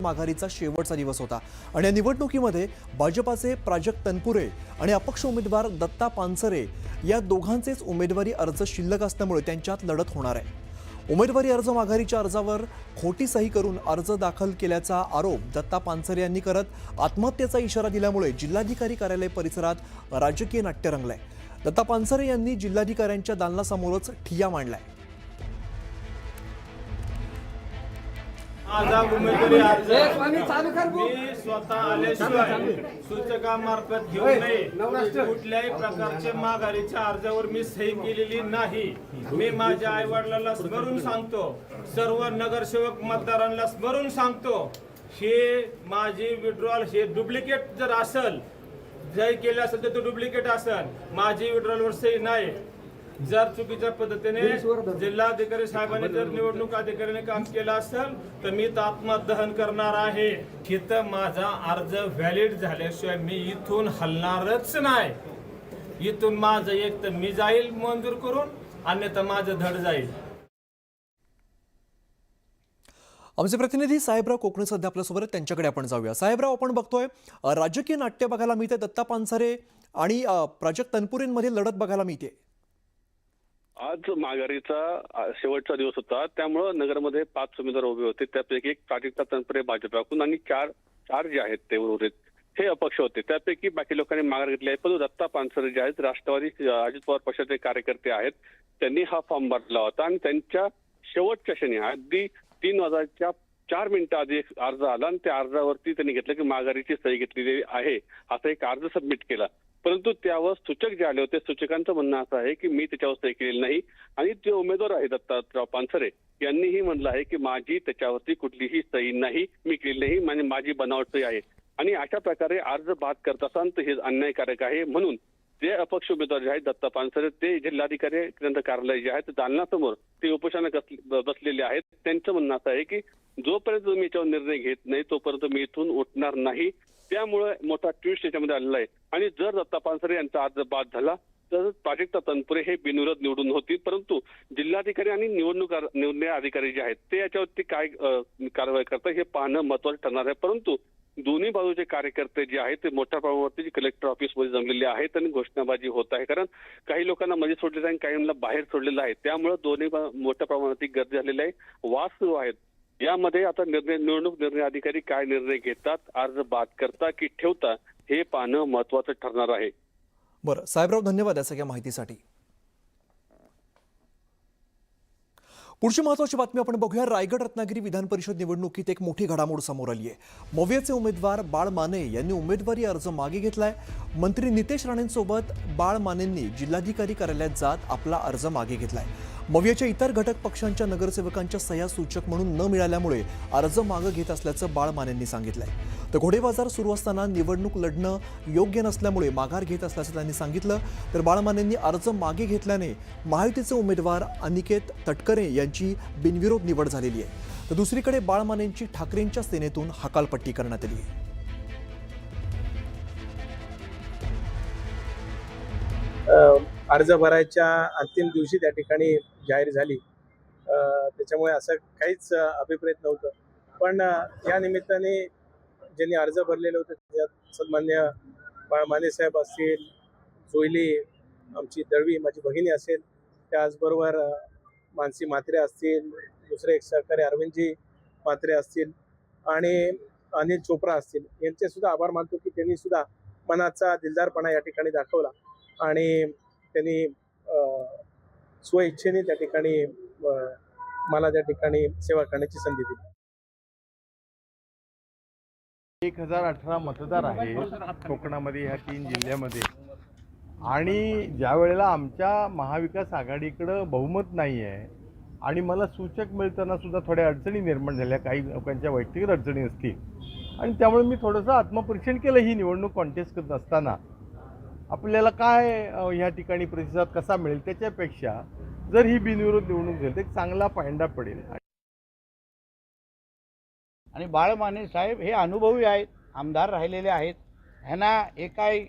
माघारीचा शेवटचा दिवस होता आणि या निवडणुकीमध्ये भाजपाचे प्राजक्त तनपुरे आणि अपक्ष उमेदवार दत्ता पानसरे या दोघांचेच उमेदवारी अर्ज शिल्लक असल्यामुळे त्यांच्यात लढत होणार आहे। उमेदवारी अर्ज माघारीच्या अर्जावर खोटी सही करून अर्ज दाखल केल्याचा आरोप दत्ता पानसरे यांनी करत आत्महत्येचा इशारा दिल्यामुळे जिल्हाधिकारी कार्यालय परिसरात राजकीय नाट्य रंगलंय। दत्ता पानसरे यांनी जिल्हाधिकाऱ्यांच्या दालनासमोरच ठिय्या मांडलाय। माझा उमेदवारी अर्ज मी स्वतः आल्याशिवाय सूचकामार्फत घेऊ नये। कुठल्याही प्रकारच्या माघारीच्या अर्जावर मी सही केलेली नाही। मी माझ्या आई वडिलांना स्मरून सांगतो, सर्व नगरसेवक मतदारांना स्मरून सांगतो, हे माझी विड्रॉल हे डुप्लिकेट जर असेल, सही केली असेल तर तो डुप्लिकेट असेल, माझी विड्रॉलवर सही नाही। जर चुकीच्या पद्धतीने जिल्हाधिकारी साहेबांनी जर निवडणूक अधिकाऱ्याने काम केलं असेल तर मी आत्मदहन करणार आहे। इथं माझा अर्ज व्हॅलिड झाल्याशिवाय मी इथून हलणारच नाही। इथून माझं एक तर मी जाईल मंजूर करून, अन्यथा माझं धड जाईल। आमचे प्रतिनिधी साहेबराव कोकणे सध्या आपल्यासोबत आहेत, त्यांच्याकडे आपण जाऊया। साहेबराव, आपण बघतोय राजकीय नाट्य बघायला मिळते, दत्ता पानसरे आणि प्राजक्त तनपुरेंमध्ये लढत बघायला मिळते। आज माघारीचा शेवटचा दिवस होता, त्यामुळे नगरमध्ये 5 उमेदवार उभे होते। त्यापैकी एक प्राजक्त तनपुरे भाजपाकडून आणि चार जे आहेत ते उर्वरित हे अपक्ष होते। त्यापैकी बाकी लोकांनी माघार घेतली आहे, पण दत्ता पानसरे जे आहेत राष्ट्रवादी अजित पवार पक्षाचे कार्यकर्ते आहेत, त्यांनी हा फॉर्म भरला होता आणि त्यांच्या शेवटच्या क्षणी अगदी 3 वाजताच्या 4 मिनिटं आधी अर्ज आला आणि त्या अर्जावरती त्यांनी घेतलं की माघारीची सही घेतलेली आहे, असा एक अर्ज सबमिट केला। परंतु त्यावर सूचक जे आले होते, सूचकांचं म्हणणं असं आहे की मी त्याच्यावर सही केलेली नाही आणि जे उमेदवार आहे दत्तात्रय पानसरे यांनीही म्हणलं आहे की माझी त्याच्यावरती कुठलीही सही नाही, मी केली नाही, म्हणजे माझी बनावट सही आहे। आणि अशा प्रकारे अर्ज बाद करत असाल तर हे अन्यायकारक आहे। म्हणून जे अपक्ष उमेदवार जे आहेत दत्ता पानसरे ते जिल्हाधिकारी कार्यालय जे आहे दालनासमोर ते उपोषणात बसलेले आहेत। त्यांचं म्हणणं असं आहे की जोपर्यंत मी याच्यावर निर्णय घेत नाही तोपर्यंत मी इथून उठणार नाही। त्यामुळे मोठा ट्विस्ट याच्यामध्ये आलेला आहे आणि जर दत्ता पानसरे यांचा अर्ज बाद झाला तर प्राजक्त तनपुरे हे बिनविरोध निवडून होतील। परंतु जिल्हाधिकारी आणि निवडणूक निर्णय अधिकारी जे आहेत ते याच्यावरती काय कारवाई करतात हे पाहणं महत्त्वाचं ठरणार आहे। परंतु दोन्ही बाजूचे कार्यकर्ते जे आहेत ते मोठ्या प्रमाणावरती कलेक्टर ऑफिसमध्ये जमलेले आहेत आणि घोषणाबाजी होत आहे, कारण काही लोकांना मध्ये सोडलेलं आहे आणि काहींना बाहेर सोडलेलं आहे। त्यामुळे दोन्ही मोठ्या प्रमाणावरती गर्दी झालेली आहे, वाद सुरू आहेत। यामध्ये आता निवडणूक निर्णय अधिकारी काय निर्णय घेतात, अर्ज बाद करता की ठेवता हे पाहणं महत्त्वाचं ठरणार आहे। बरं साहेबराव, धन्यवाद या सगळ्या माहितीसाठी। पुढची महत्त्वाची बातमी आपण बघूया। रायगड रत्नागिरी विधान परिषद निवडणुकीत एक मोठी घडामोड समोर आली आहे। मवियाचे उमेदवार बाळ माने यांनी उमेदवारी अर्ज मागे घेतलाय। मंत्री नितेश राणेंसोबत बाळ मानेंनी जिल्हाधिकारी कार्यालयात जात आपला अर्ज मागे घेतलाय। मवियाच्या इतर घटक पक्षांच्या नगरसेवकांच्या सह्या सूचक म्हणून न मिळाल्यामुळे अर्ज मागे घेत असल्याचं बाळ मानेंनी सांगितलंय। तर घोडेबाजार सुरू असताना निवडणूक लढणं योग्य नसल्यामुळे माघार घेत असल्याचं त्यांनी सांगितलं। तर बाळ मानेंनी अर्ज मागे घेतल्याने महायुतीचे उमेदवार अनिकेत तटकरे यांची बिनविरोध निवड झालेली आहे। तर दुसरीकडे बाळ मानेंची ठाकरेंच्या सेनेतून हकालपट्टी करण्यात आली आहे। अर्ज भरायच्या अंतिम दिवशी त्या ठिकाणी जाहीर झाली, त्याच्यामुळे असं काहीच अभिप्रेत नव्हतं। पण या निमित्ताने ज्यांनी अर्ज भरलेले होते त्यात सन्मान्य बाळ माने साहेब असतील, जोयली आमची दळवी माझी भगिनी असेल, त्याचबरोबर मानसी म्हात्रे असतील, दुसरे एक सहकारी अरविंदजी म्हात्रे असतील आणि अनिल चोप्रा असतील, यांचे सुद्धा आभार मानतो की त्यांनी सुद्धा मनाचा दिलदारपणा या ठिकाणी दाखवला आणि त्यांनी स्वइच्छेने त्या ठिकाणी मला त्या ठिकाणी सेवा करण्याची संधी दिली। 1018 मतदार आहेत कोकणामध्ये, ह्या 3 जिल्ह्यामध्ये, आणि ज्या वेळेला आमच्या महाविकास आघाडीकडं बहुमत नाही आहे आणि मला सूचक मिळताना सुद्धा थोड्या अडचणी निर्माण झाल्या, काही लोकांच्या वैयक्तिक अडचणी असतील आणि त्यामुळे मी थोडंसं आत्मपरीक्षण केलं ही निवडणूक कॉन्टेस्ट करत असताना आपल्याला काय ह्या ठिकाणी प्रतिसाद कसा मिळेल, त्याच्यापेक्षा जर ही बिनविरोध निवडणूक झाली तर एक चांगला पायंडा पडेल। आणि बाळ माने साहेब हे अनुभवी आहेत, आमदार राहिलेले आहेत, ह्यांना हे काय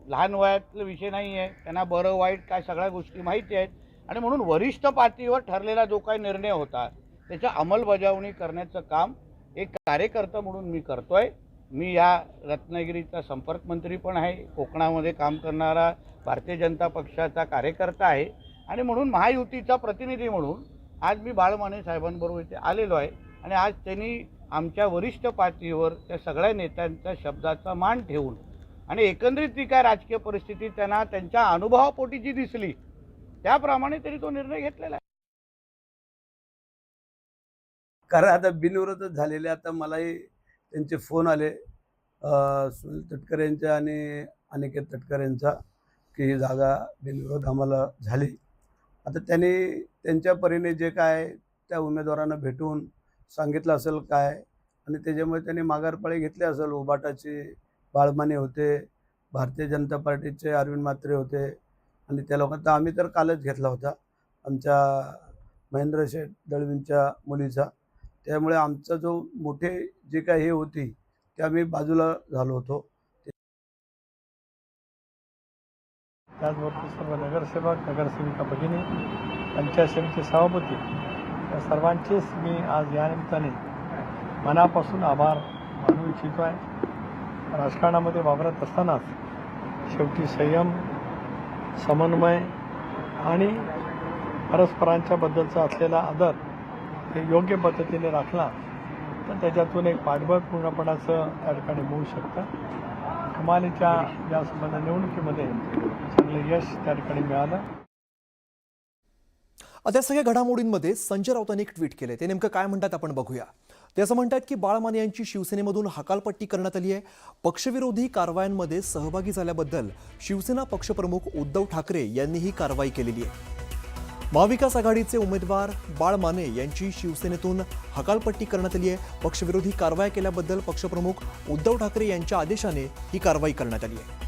लहान वयातला विषय नाही आहे, त्यांना बरं वाईट काय सगळ्या गोष्टी माहिती आहेत आणि म्हणून वरिष्ठ पातळीवर ठरलेला जो काही निर्णय होता त्याच्या अंमलबजावणी करण्याचं काम एक कार्यकर्ता म्हणून मी करतोय. मी या रत्नागिरीचा संपर्क मंत्री पण आहे, कोकणामध्ये काम करणारा भारतीय जनता पक्षाचा कार्यकर्ता आहे आणि म्हणून महायुतीचा प्रतिनिधी म्हणून आज मी बाळमाने साहेबांबरोबर इथे आलेलो आहे आणि आज त्यांनी आमच्या वरिष्ठ पातळीवर त्या सगळ्या नेत्यांच्या शब्दाचा मान ठेवून आणि एकंदरीत ती काय राजकीय परिस्थिती त्यांना त्यांच्या अनुभवापोटी जी दिसली त्याप्रमाणे त्यांनी तो निर्णय घेतलेला आहे. कारण आता बिनविरोधच झालेले, आता मलाही त्यांचे फोन आले सुनील तटकरे यांच्या आणि अनिकेत तटकरे यांचा की ही जागा बिनविरोध आम्हाला झाली. आता त्यांनी त्यांच्या परीने जे काय त्या उमेदवारांना भेटून सांगितलं असेल काय आणि त्याच्यामुळे त्यांनी माघारपाळी घेतली असेल. उबाटाचे बाळमाने होते, भारतीय जनता पार्टीचे अरविंद म्हात्रे होते आणि त्या लोकांचा आम्ही तर कालच घेतला होता आमच्या महेंद्र शेठ दळवींच्या मुलीचा. त्यामुळे आमचा जो मोठे जे काही हे होती ते आम्ही बाजूला झालो होतो. त्याचबरोबर सर्व नगरसेवक नगरसेविका भगिनी पंचायत समिती सभापती या सर्वांचेच मी आज या निमित्ताने मनापासून आभार मानू इच्छितो आहे. राजकारणामध्ये वावरत असतानाच शेवटी संयम, समन्वय आणि परस्परांच्या बद्दलचा असलेला आदर हे योग्य पद्धतीने राखला तर त्याच्यातून एक पाठबळ पूर्णपणाचं त्या ठिकाणी मिळू शकतं. कमालीच्या या संबंध निवडणुकीमध्ये चांगलं यश त्या ठिकाणी मिळालं. आता सगळ्या घडामोडींमध्ये संजय राऊतांनी एक ट्विट केले. ते नेमकं काय म्हणतात आपण बघूया. ते असं म्हणतात की बाळ माने यांची शिवसेनेमधून हकालपट्टी करण्यात आली आहे. पक्षविरोधी कारवायांमध्ये सहभागी झाल्याबद्दल शिवसेना पक्षप्रमुख उद्धव ठाकरे यांनी ही कारवाई केलेली आहे. महाविकास आघाडीचे उमेदवार बाळ माने यांची शिवसेनेतून हकालपट्टी करण्यात आली आहे. पक्षविरोधी कारवाया केल्याबद्दल पक्षप्रमुख उद्धव ठाकरे यांच्या आदेशाने ही कारवाई करण्यात आली आहे.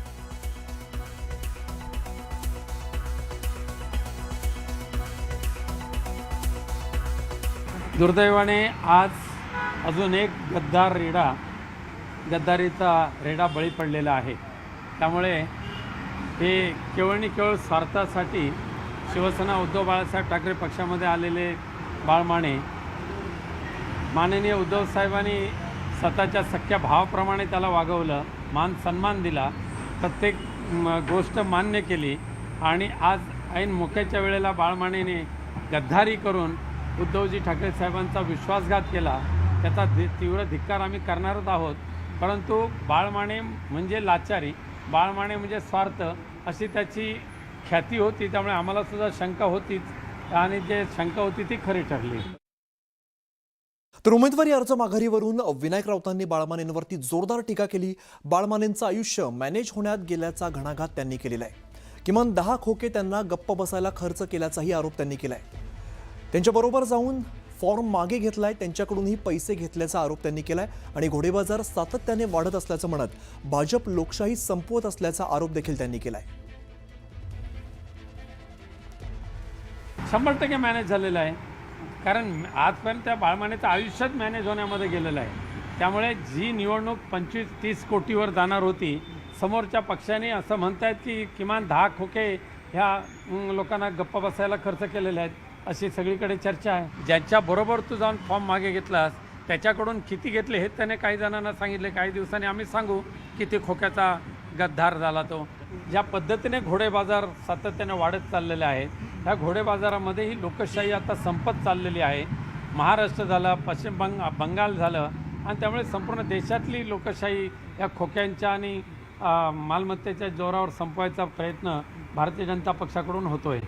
दुर्दैवाने आज अजून एक गद्दारीचा रेडा बळी पडलेला आहे. त्यामुळे हे केवळ आणि केवळ स्वार्थासाठी शिवसेना उद्धव बाळासाहेब ठाकरे पक्षामध्ये आलेले बाळ माननीय उद्धव साहेबांनी स्वतःच्या सख्या भावाप्रमाणे त्याला वागवलं, मान सन्मान दिला, प्रत्येक गोष्ट मान्य केली आणि आज ऐन मोक्याच्या वेळेला बाळमानेने गद्दारी करून उद्धवजी ठाकरे साहेबांचा विश्वासघात केला. त्याचा तीव्र धिक्कार आम्ही करणारच आहोत. परंतु बाळमाने म्हणजे लाचारी, बाळमाने म्हणजे स्वार्थ अशी त्याची ख्याती होती. त्यामुळे आम्हाला सुद्धा शंका होतीच आणि जे शंका होती ती खरी ठरली. तर उमेदवारी अर्ज माघारीवरून विनायक राऊतांनी बाळमानेंवरती जोरदार टीका केली. बाळमानेंचं आयुष्य मॅनेज होण्यात गेल्याचा घणाघात त्यांनी केलेला आहे. किमान 10 खोके त्यांना गप्प बसायला खर्च केल्याचाही आरोप त्यांनी केलाय. त्यांच्याबरोबर जाऊन फॉर्म मागे घेतलाय, त्यांच्याकडूनही पैसे घेतल्याचा आरोप त्यांनी केलाय आणि घोडेबाजार सातत्याने वाढत असल्याचं म्हणत भाजप लोकशाही संपवत असल्याचा आरोप देखील त्यांनी केलाय. 100% मॅनेज झालेलं आहे. कारण आजपर्यंत त्या बाळमानेचं आयुष्यात मॅनेज होण्यामध्ये गेलेलं आहे. त्यामुळे जी निवडणूक 25-30 कोटीवर जाणार होती, समोरच्या पक्षाने असं म्हणतायत की किमान 10 खोके ह्या लोकांना गप्प बसायला खर्च केलेले आहेत अशी सगळीकडे चर्चा आहे. ज्यांच्याबरोबर तू जाऊन फॉर्म मागे घेतलास त्याच्याकडून किती घेतले हे त्याने काही जणांना सांगितले. काही दिवसांनी आम्ही सांगू किती खोक्याचा गद्दार झाला तो. ज्या पद्धतीने घोडेबाजार सातत्याने वाढत चाललेले आहेत, ह्या घोडेबाजारामध्ये लोकशाही आता संपत चाललेली आहे. महाराष्ट्र झालं, पश्चिम बंगाल झालं आणि त्यामुळे संपूर्ण देशातली लोकशाही या खोक्यांच्या आणि मालमत्तेच्या जोरावर संपवायचा प्रयत्न भारतीय जनता पक्षाकडून होतो आहे.